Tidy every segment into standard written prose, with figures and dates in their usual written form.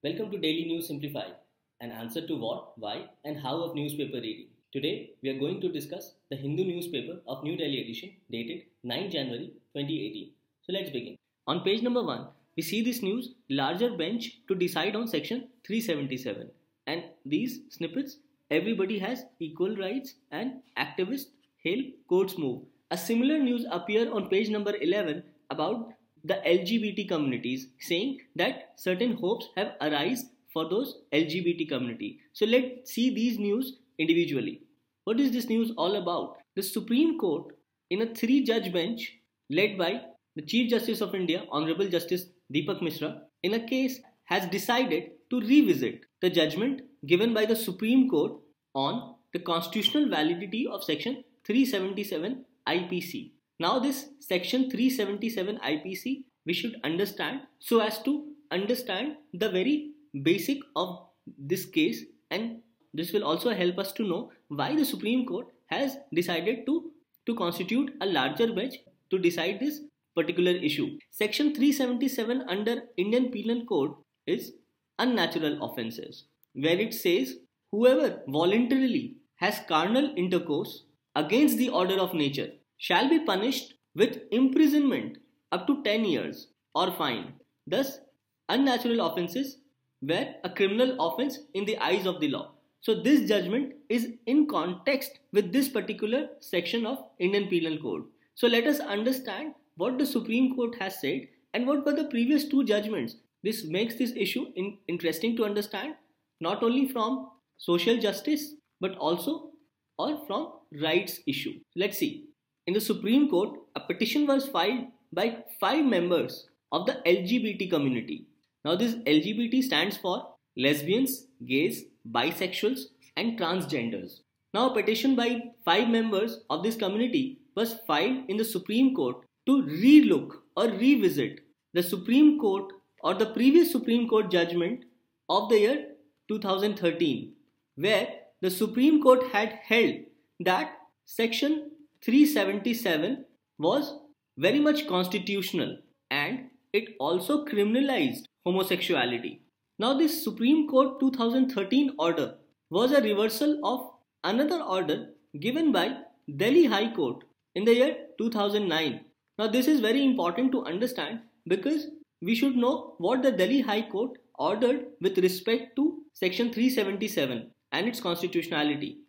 Welcome to Daily News Simplified, an answer to what, why, and how of newspaper reading. Today, we are going to discuss the Hindu newspaper of New Delhi edition dated 9 January 2018. So let's begin. On page number 1, we see this news larger bench to decide on section 377. And these snippets, everybody has equal rights and activists hail courts move. A similar news appear on page number 11 about the LGBT communities, saying that certain hopes have arisen for those LGBT community. So let's see these news individually. What is this news all about? The Supreme Court, in a 3-judge bench led by the Chief Justice of India, Honorable Justice Deepak Mishra, in a case has decided to revisit the judgment given by the Supreme Court on the constitutional validity of Section 377 IPC. Now this section 377 IPC we should understand so as to understand the very basic of this case, and this will also help us to know why the Supreme Court has decided to constitute a larger bench to decide this particular issue. Section 377 under Indian Penal Code is unnatural offences, where it says whoever voluntarily has carnal intercourse against the order of nature shall be punished with imprisonment up to 10 years or fine. Thus, unnatural offences were a criminal offence in the eyes of the law. So this judgment is in context with this particular section of Indian Penal Code. So let us understand what the Supreme Court has said and what were the previous 2 judgments. This makes this issue interesting to understand, not only from social justice but also from rights issue. Let's see. In the Supreme Court, a petition was filed by 5 members of the LGBT community. Now this LGBT stands for lesbians, gays, bisexuals and transgenders. Now a petition by 5 members of this community was filed in the Supreme Court to relook or revisit the Supreme Court or the previous Supreme Court judgment of the year 2013, where the Supreme Court had held that Section 377 was very much constitutional and it also criminalized homosexuality. Now this Supreme Court 2013 order was a reversal of another order given by Delhi High Court in the year 2009. Now this is very important to understand because we should know what the Delhi High Court ordered with respect to Section 377 and its constitutionality.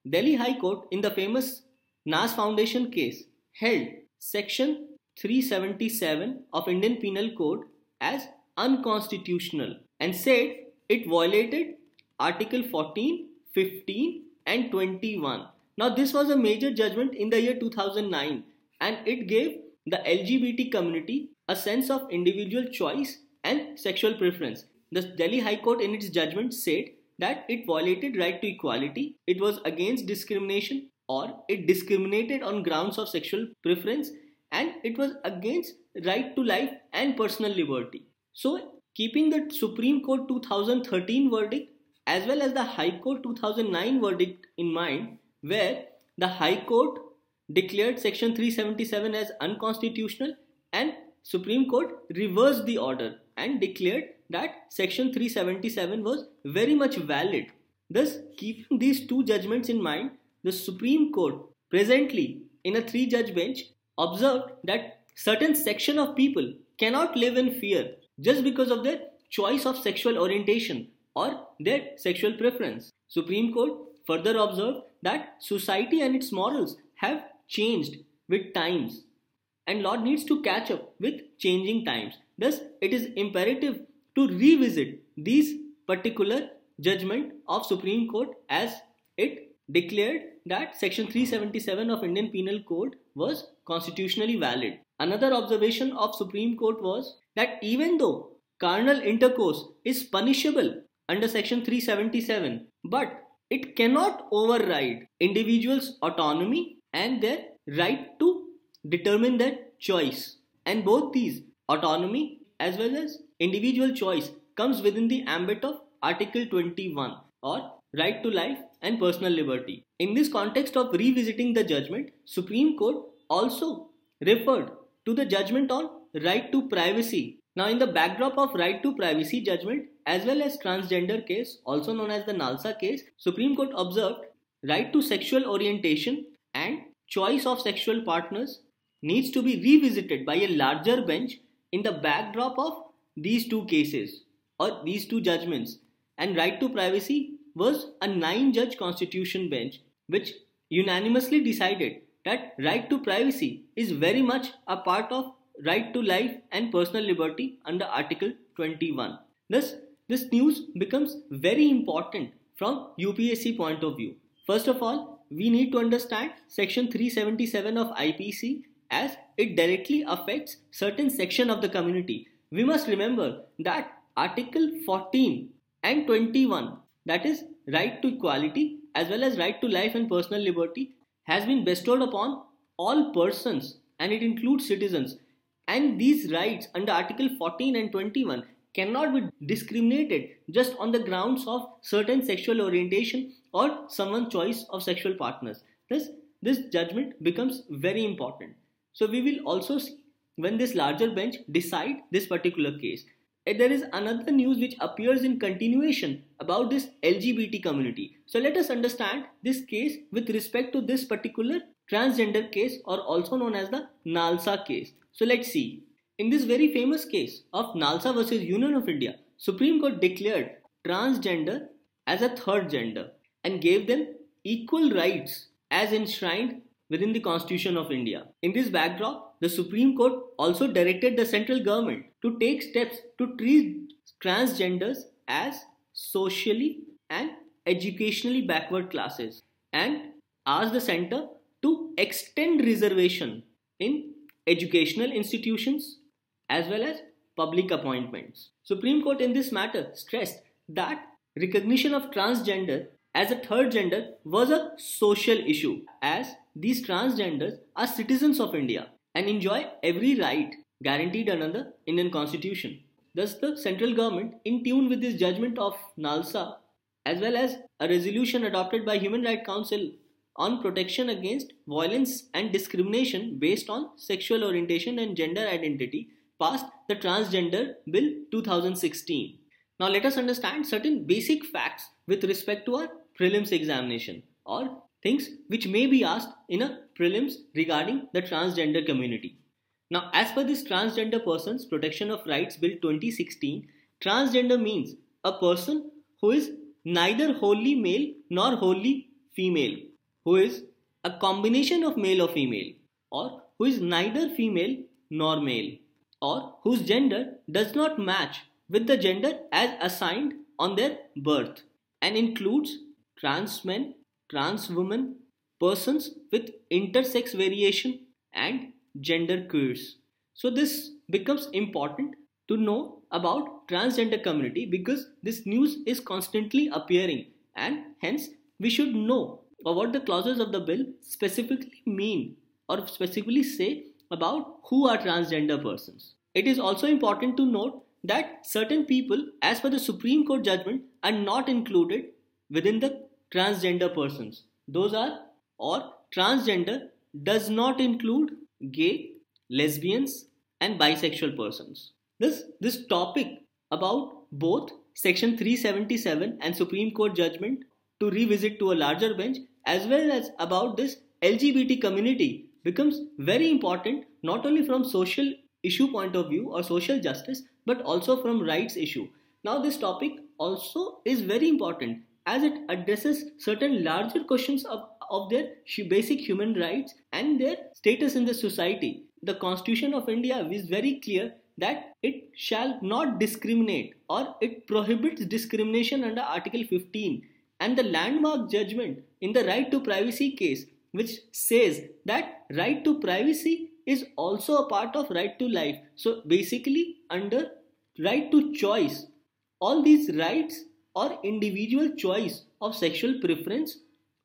Delhi High Court in the famous Nas Foundation case held Section 377 of Indian Penal Code as unconstitutional and said it violated Article 14, 15 and 21. Now this was a major judgment in the year 2009 and it gave the LGBT community a sense of individual choice and sexual preference. The Delhi High Court in its judgment said that it violated right to equality, it was against discrimination or it discriminated on grounds of sexual preference and it was against right to life and personal liberty. So keeping the Supreme Court 2013 verdict as well as the High Court 2009 verdict in mind, where the High Court declared Section 377 as unconstitutional and Supreme Court reversed the order and declared that Section 377 was very much valid. Thus, keeping these 2 judgments in mind, the Supreme Court presently in a 3-judge bench observed that certain section of people cannot live in fear just because of their choice of sexual orientation or their sexual preference. Supreme Court further observed that society and its morals have changed with times and law needs to catch up with changing times. Thus, it is imperative to revisit these particular judgment of Supreme Court as it declared that Section 377 of Indian Penal Code was constitutionally valid. Another observation of Supreme Court was that even though carnal intercourse is punishable under Section 377, but it cannot override individuals' autonomy and their right to determine their choice. And both these, autonomy as well as individual choice, comes within the ambit of Article 21 or right to life and personal liberty. In this context of revisiting the judgment, Supreme Court also referred to the judgment on right to privacy Now, in the backdrop of right to privacy judgment as well as transgender case, also known as the NALSA case, Supreme Court observed right to sexual orientation and choice of sexual partners needs to be revisited by a larger bench in the backdrop of these two cases or these two judgments. And right to privacy was a 9-judge constitution bench which unanimously decided that right to privacy is very much a part of right to life and personal liberty under Article 21. Thus, this news becomes very important from UPSC point of view. First of all, we need to understand Section 377 of IPC as it directly affects certain section of the community. We must remember that Article 14 and 21, that is right to equality as well as right to life and personal liberty, has been bestowed upon all persons and it includes citizens. And these rights under Article 14 and 21 cannot be discriminated just on the grounds of certain sexual orientation or someone's choice of sexual partners. Thus, this judgment becomes very important. So we will also see when this larger bench decide this particular case. There is another news which appears in continuation about this LGBT community. So let us understand this case with respect to this particular transgender case or also known as the NALSA case. So let's see. In this very famous case of NALSA versus Union of India, Supreme Court declared transgender as a third gender and gave them equal rights as enshrined within the Constitution of India. In this backdrop, the Supreme Court also directed the central government to take steps to treat transgenders as socially and educationally backward classes and asked the center to extend reservation in educational institutions as well as public appointments. Supreme Court in this matter stressed that recognition of transgender as a third gender was a social issue as these transgenders are citizens of India and enjoy every right guaranteed under the Indian Constitution. Thus, the central government, in tune with this judgment of NALSA as well as a resolution adopted by Human Rights Council on protection against violence and discrimination based on sexual orientation and gender identity, passed the Transgender Bill 2016. Now let us understand certain basic facts with respect to our prelims examination or things which may be asked in a prelims regarding the transgender community. Now, as per this Transgender Persons Protection of Rights Bill 2016, transgender means a person who is neither wholly male nor wholly female, who is a combination of male or female, or who is neither female nor male, or whose gender does not match with the gender as assigned on their birth, and includes trans men, trans women, persons with intersex variation, and gender queers. So this becomes important to know about transgender community because this news is constantly appearing and hence we should know what the clauses of the bill specifically mean or specifically say about who are transgender persons. It is also important to note that certain people as per the Supreme Court judgment are not included within the transgender persons. Those are or transgender does not include gay, lesbians and bisexual persons. This topic about both Section 377 and Supreme Court judgment to revisit to a larger bench as well as about this LGBT community becomes very important not only from social issue point of view or social justice but also from rights issue. Now this topic also is very important as it addresses certain larger questions of their basic human rights and their status in the society. The Constitution of India is very clear that it shall not discriminate or it prohibits discrimination under Article 15 and the landmark judgment in the right to privacy case which says that right to privacy is also a part of right to life. So basically under right to choice, all these rights or individual choice of sexual preference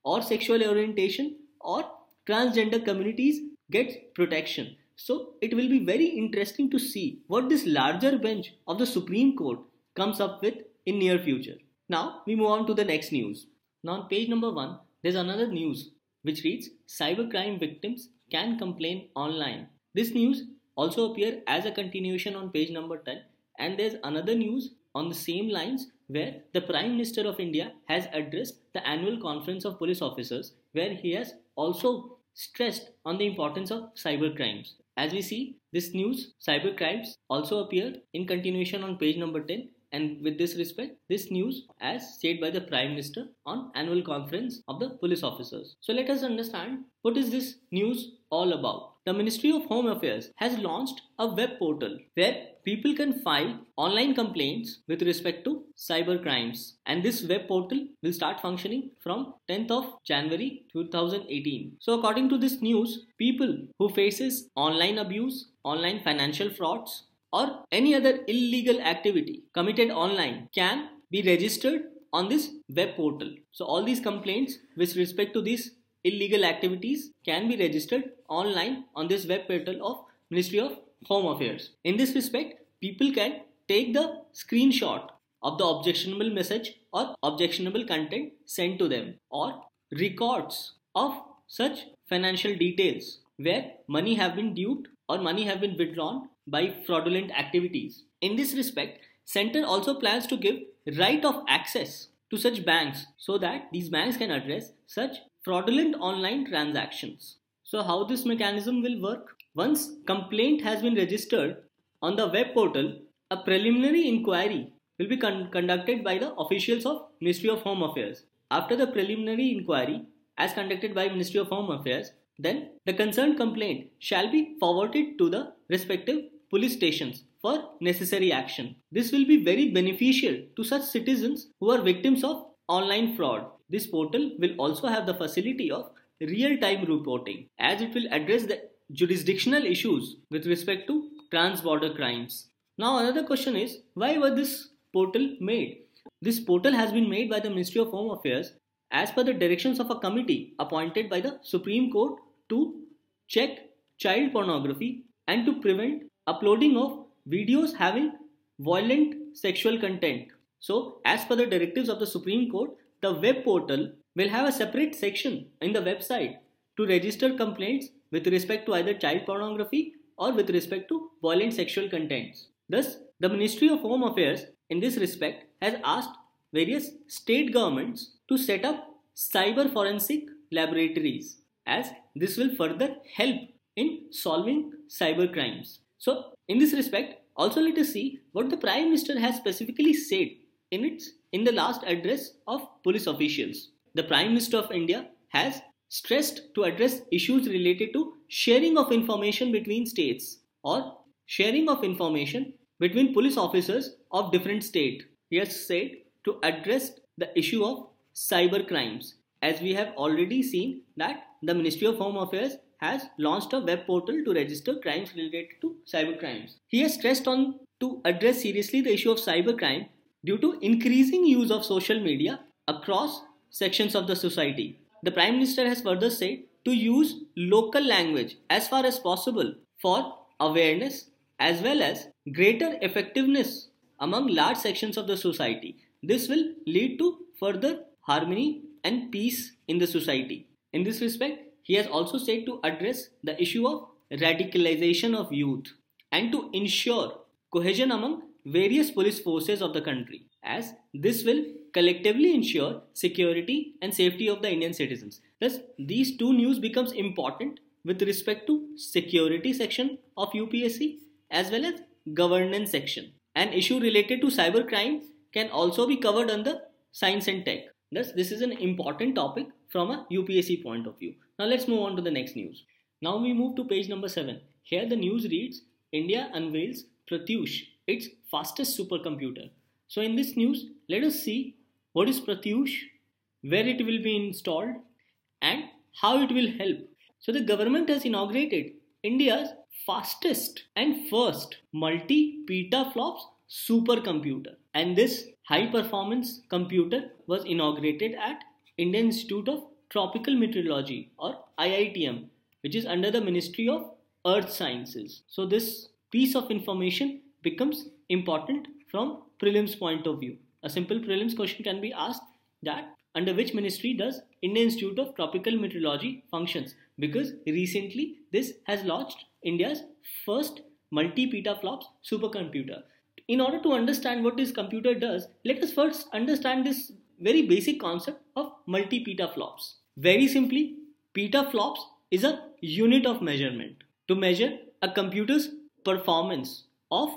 or sexual orientation or transgender communities gets protection. So it will be very interesting to see what this larger bench of the Supreme Court comes up with in near future. Now we move on to the next news. Now on page number 1, there's another news which reads Cybercrime victims can complain online. This news also appear as a continuation on page number 10. And there's another news on the same lines where the Prime Minister of India has addressed the annual conference of police officers, where he has also stressed on the importance of cyber crimes. As we see, this news, cyber crimes, also appear in continuation on page number 10. And with this respect, this news as said by the Prime Minister on annual conference of the police officers. So let us understand what is this news all about. The Ministry of Home Affairs has launched a web portal where people can file online complaints with respect to cyber crimes. And this web portal will start functioning from 10th of January 2018. So according to this news, people who faces online abuse, online financial frauds, or any other illegal activity committed online can be registered on this web portal. So all these complaints with respect to these illegal activities can be registered online on this web portal of Ministry of Home Affairs. In this respect, people can take the screenshot of the objectionable message or objectionable content sent to them, or records of such financial details where money have been duped or money have been withdrawn by fraudulent activities. In this respect, Center also plans to give right of access to such banks so that these banks can address such fraudulent online transactions. So how this mechanism will work? Once complaint has been registered on the web portal, a preliminary inquiry will be conducted by the officials of Ministry of Home Affairs. After the preliminary inquiry as conducted by Ministry of Home Affairs, then the concerned complaint shall be forwarded to the respective police stations for necessary action. This will be very beneficial to such citizens who are victims of online fraud. This portal will also have the facility of real-time reporting, as it will address the jurisdictional issues with respect to trans-border crimes. Now another question is, why was this portal made? This portal has been made by the Ministry of Home Affairs as per the directions of a committee appointed by the Supreme Court to check child pornography and to prevent uploading of videos having violent sexual content. So, as per the directives of the Supreme Court, the web portal will have a separate section in the website to register complaints with respect to either child pornography or with respect to violent sexual contents. Thus, the Ministry of Home Affairs in this respect has asked various state governments to set up cyber forensic laboratories, as this will further help in solving cyber crimes. So, in this respect, also let us see what the Prime Minister has specifically said in the last address of police officials. The Prime Minister of India has stressed to address issues related to sharing of information between states or sharing of information between police officers of different states. He has said to address the issue of cyber crimes, as we have already seen that the Ministry of Home Affairs has launched a web portal to register crimes related to cyber crimes. He has stressed on to address seriously the issue of cybercrime due to increasing use of social media across sections of the society. The Prime Minister has further said to use local language as far as possible for awareness as well as greater effectiveness among large sections of the society. This will lead to further harmony and peace in the society. In this respect, he has also said to address the issue of radicalization of youth and to ensure cohesion among various police forces of the country, as this will collectively ensure security and safety of the Indian citizens. Thus, these two news becomes important with respect to security section of UPSC as well as governance section. An issue related to cybercrime can also be covered under science and tech. Thus, this is an important topic from a UPSC point of view. Now let's move on to the next news. Now we move to page number 7. Here the news reads, India unveils Pratyush, its fastest supercomputer. So in this news, let us see what is Pratyush, where it will be installed and how it will help. So the government has inaugurated India's fastest and first multi-petaflops supercomputer. And this high performance computer was inaugurated at Indian Institute of Tropical Meteorology or IITM, which is under the Ministry of Earth Sciences. So this piece of information becomes important from prelims point of view. A simple prelims question can be asked that under which ministry does Indian Institute of Tropical Meteorology functions, because recently this has launched India's first multi-petaflops supercomputer. In order to understand what this computer does, let us first understand this very basic concept of multi-petaflops. Very simply, petaflops is a unit of measurement to measure a computer's performance of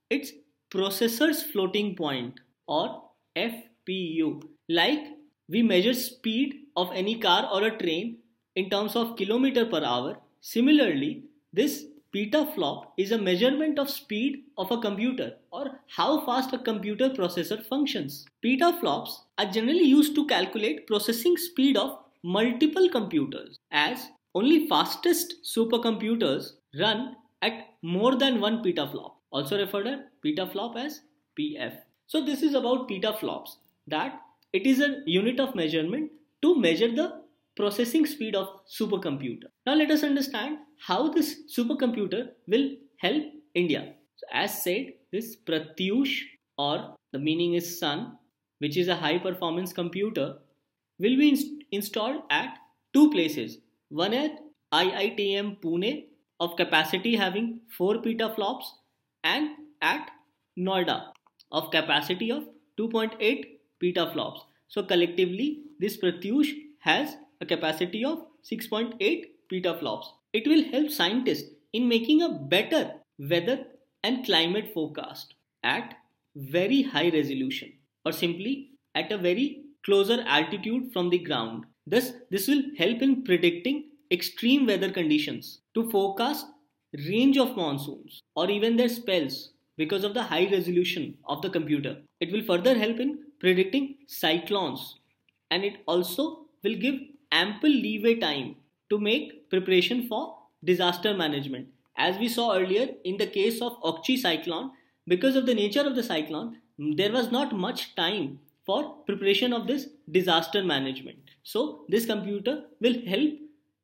its processor's floating point, or FPU. Like we measure speed of any car or a train in terms of kilometer per hour, similarly this petaflop is a measurement of speed of a computer, or how fast a computer processor functions. Petaflops are generally used to calculate processing speed of multiple computers, as only fastest supercomputers run at more than one petaflop, also referred as petaflop as PF. So this is about petaflops, that it is a unit of measurement to measure the processing speed of supercomputer. Now let us understand how this supercomputer will help India. So as said, this Pratyush, or the meaning is sun, which is a high performance computer, will be installed at two places. One at IITM Pune of capacity having 4 petaflops, and at Noida of capacity of 2.8 petaflops. So collectively this Pratyush has a capacity of 6.8 petaflops. It will help scientists in making a better weather and climate forecast at very high resolution, or simply at a very closer altitude from the ground. Thus, this will help in predicting extreme weather conditions, to forecast range of monsoons or even their spells because of the high resolution of the computer. It will further help in predicting cyclones, and it also will give ample leeway time to make preparation for disaster management. As we saw earlier in the case of Okchi cyclone, because of the nature of the cyclone, there was not much time for preparation of this disaster management. So this computer will help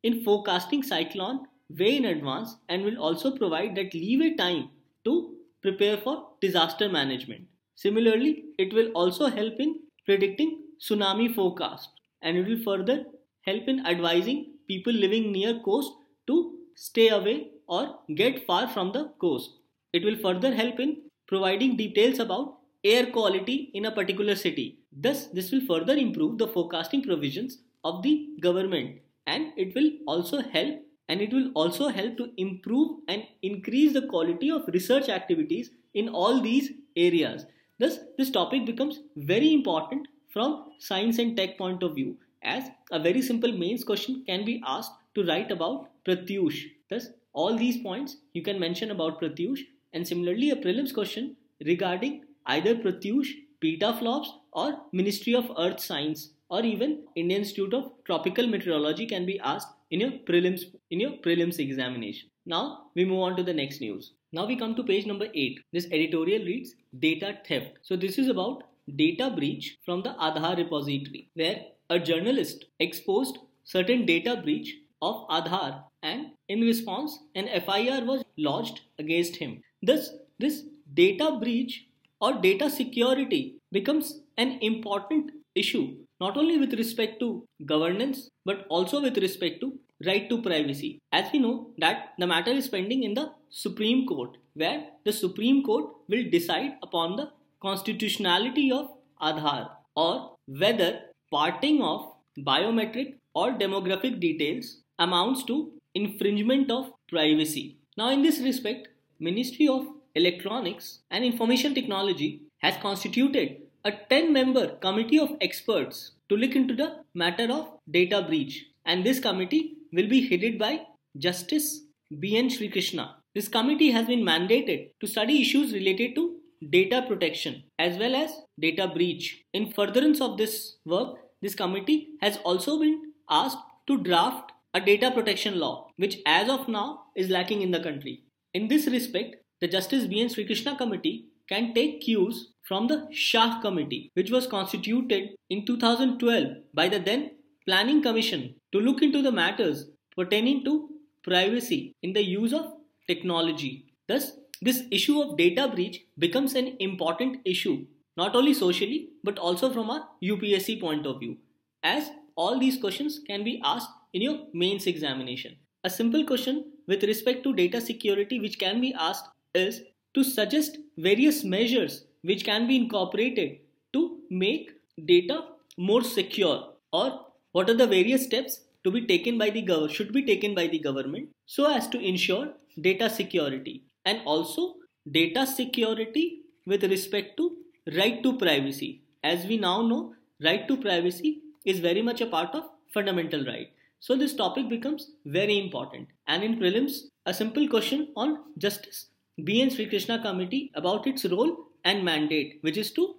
in forecasting cyclone way in advance, and will also provide that leeway time to prepare for disaster management. Similarly, it will also help in predicting tsunami forecast, and it will further help in advising people living near coast to stay away or get far from the coast. It will further help in providing details about air quality in a particular city. Thus, this will further improve the forecasting provisions of the government, and it will also help to improve and increase the quality of research activities in all these areas. Thus, this topic becomes very important from science and tech point of view, as a very simple mains question can be asked to write about Pratyush. Thus, all these points you can mention about Pratyush, and similarly a prelims question regarding either Pratyush, petaflops, or Ministry of Earth Science, or even Indian Institute of Tropical Meteorology can be asked in your prelims examination. Now we move on to the next news. Now we come to page number 8. This editorial reads data theft. So this is about data breach from the Aadhaar repository, where a journalist exposed certain data breach of Aadhaar, and in response an FIR was lodged against him. Thus, this data breach or data security becomes an important issue, not only with respect to governance but also with respect to right to privacy. As we know that the matter is pending in the Supreme Court, where the Supreme Court will decide upon the constitutionality of Aadhaar, or whether parting of biometric or demographic details amounts to infringement of privacy. Now in this respect, Ministry of Electronics and Information Technology has constituted a 10-member committee of experts to look into the matter of data breach, and this committee will be headed by Justice B.N. Sri Krishna. This committee has been mandated to study issues related to data protection as well as data breach. In furtherance of this work, this committee has also been asked to draft a data protection law, which as of now is lacking in the country. In this respect, the Justice B.N. Sri Krishna committee can take cues from the Shah committee, which was constituted in 2012 by the then Planning Commission to look into the matters pertaining to privacy in the use of technology. Thus, this issue of data breach becomes an important issue, not only socially but also from a UPSC point of view, as all these questions can be asked in your mains examination. A simple question with respect to data security which can be asked is to suggest various measures which can be incorporated to make data more secure, or what are the various steps to be taken by the should be taken by the government so as to ensure data security, and also data security with respect to right to privacy. As we now know, right to privacy is very much a part of fundamental right. So this topic becomes very important. And in prelims, a simple question on Justice B. N. Sri Krishna Committee about its role and mandate, which is to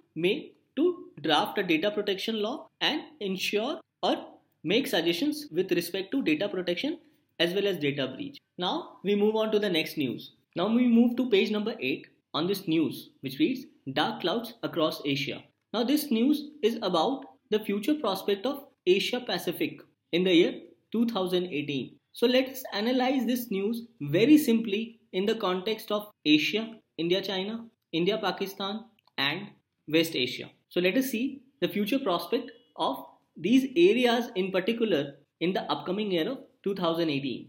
draft a data protection law and ensure or make suggestions with respect to data protection as well as data breach. Now we move on to the next news. Now we move to page number 8 on this news, which reads Dark Clouds Across Asia. Now this news is about the future prospect of Asia Pacific in the year 2018. So let us analyze this news very simply in the context of Asia, India, China, India, Pakistan and West Asia. So let us see the future prospect of these areas in particular in the upcoming year of 2018.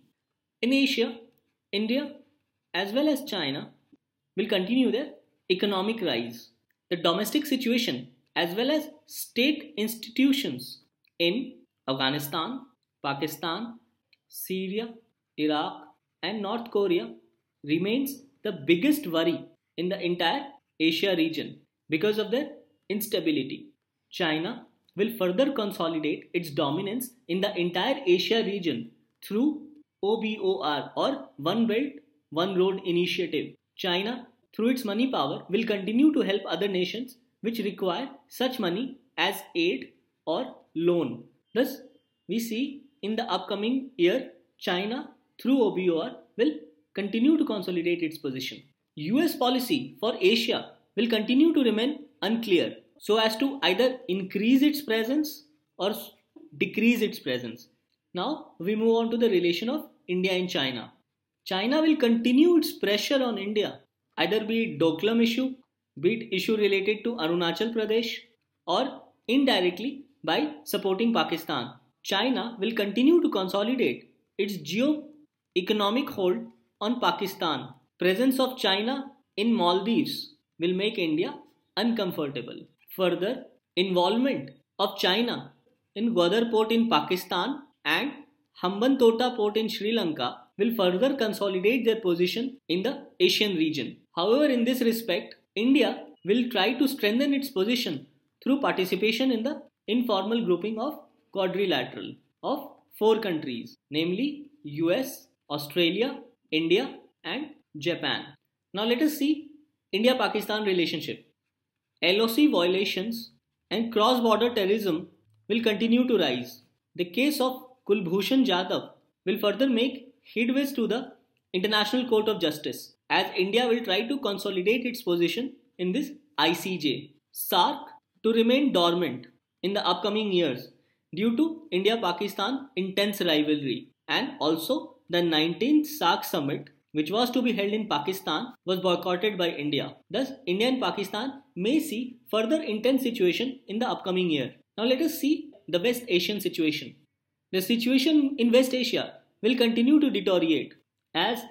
In Asia, India as well as China will continue their economic rise. The domestic situation as well as state institutions in Afghanistan, Pakistan, Syria, Iraq and North Korea remains the biggest worry in the entire Asia region because of their instability. China will further consolidate its dominance in the entire Asia region through OBOR or One Belt, One Road initiative. China, through its money power, will continue to help other nations which require such money as aid or loan. Thus, we see in the upcoming year, China through OBOR will continue to consolidate its position. US policy for Asia will continue to remain unclear so as to either increase its presence or decrease its presence. Now we move on to the relation of India and China. China will continue its pressure on India, either be it Doklam issue, be it issue related to Arunachal Pradesh, or indirectly by supporting Pakistan. China will continue to consolidate its geo-economic hold on Pakistan. Presence of China in Maldives will make India uncomfortable. Further, involvement of China in Gwadar port in Pakistan and Hambantota port in Sri Lanka will further consolidate their position in the Asian region. However, in this respect, India will try to strengthen its position through participation in the informal grouping of quadrilateral of 4 countries, namely US, Australia, India and Japan. Now let us see India-Pakistan relationship. LOC violations and cross-border terrorism will continue to rise. The case of Kulbhushan Jadhav will further make headways to the International Court of Justice as India will try to consolidate its position in this ICJ. SAARC to remain dormant in the upcoming years due to India-Pakistan intense rivalry, and also the 19th SAARC summit which was to be held in Pakistan was boycotted by India. Thus, India and Pakistan may see further intense situation in the upcoming year. Now let us see the West Asian situation. The situation in West Asia will continue to deteriorate as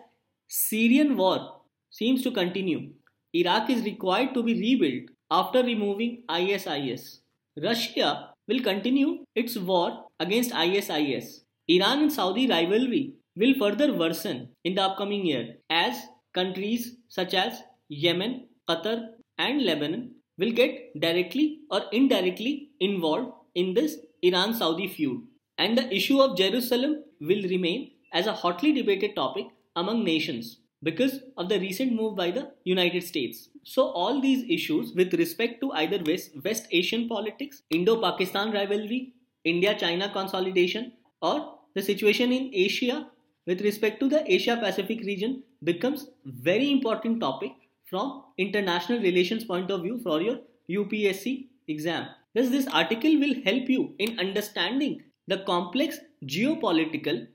Syrian war seems to continue. Iraq is required to be rebuilt after removing ISIS. Russia will continue its war against ISIS. Iran and Saudi rivalry will further worsen in the upcoming year as countries such as Yemen, Qatar and Lebanon will get directly or indirectly involved in this Iran-Saudi feud. And the issue of Jerusalem will remain as a hotly debated topic among nations because of the recent move by the United States. So all these issues with respect to either West Asian politics, Indo-Pakistan rivalry, India-China consolidation, or the situation in Asia with respect to the Asia-Pacific region becomes very important topic from international relations point of view for your UPSC exam. Thus, this article will help you in understanding the complex geopolitical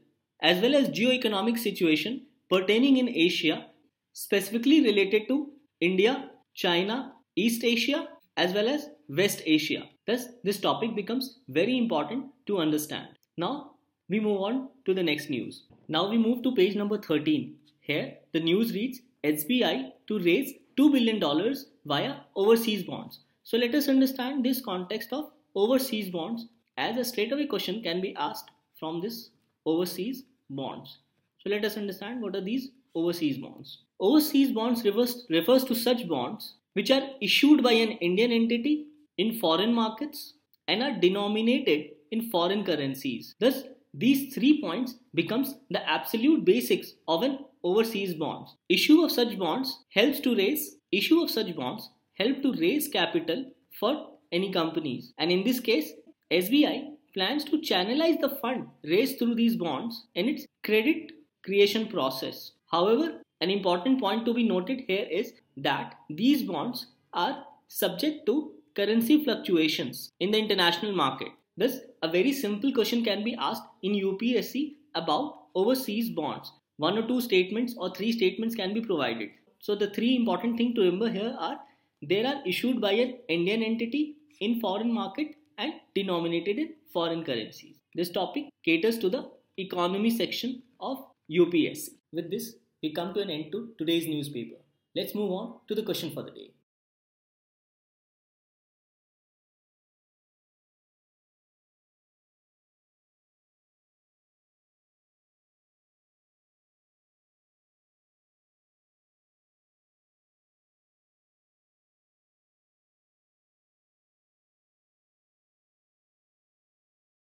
as well as geoeconomic situation pertaining in Asia, specifically related to India, China, East Asia as well as West Asia. Thus, this topic becomes very important to understand. Now, we move on to the next news. Now we move to page number 13. Here, the news reads, SBI to raise $2 billion via overseas bonds. So let us understand this context of overseas bonds, as a straightaway question can be asked from this overseas bonds. So let us understand what are these overseas bonds. Overseas bonds refers to such bonds which are issued by an Indian entity in foreign markets and are denominated in foreign currencies. Thus, these 3 points becomes the absolute basics of an overseas bonds. Issue of such bonds help to raise capital for any companies, and in this case, SBI plans to channelize the fund raised through these bonds in its credit creation process. However, an important point to be noted here is that these bonds are subject to currency fluctuations in the international market. Thus, a very simple question can be asked in UPSC about overseas bonds. 1 or 2 statements or 3 statements can be provided. So the 3 important things to remember here are they are issued by an Indian entity in foreign market and denominated in foreign currencies. This topic caters to the economy section of UPSC. With this, we come to an end to today's newspaper. Let's move on to the question for the day.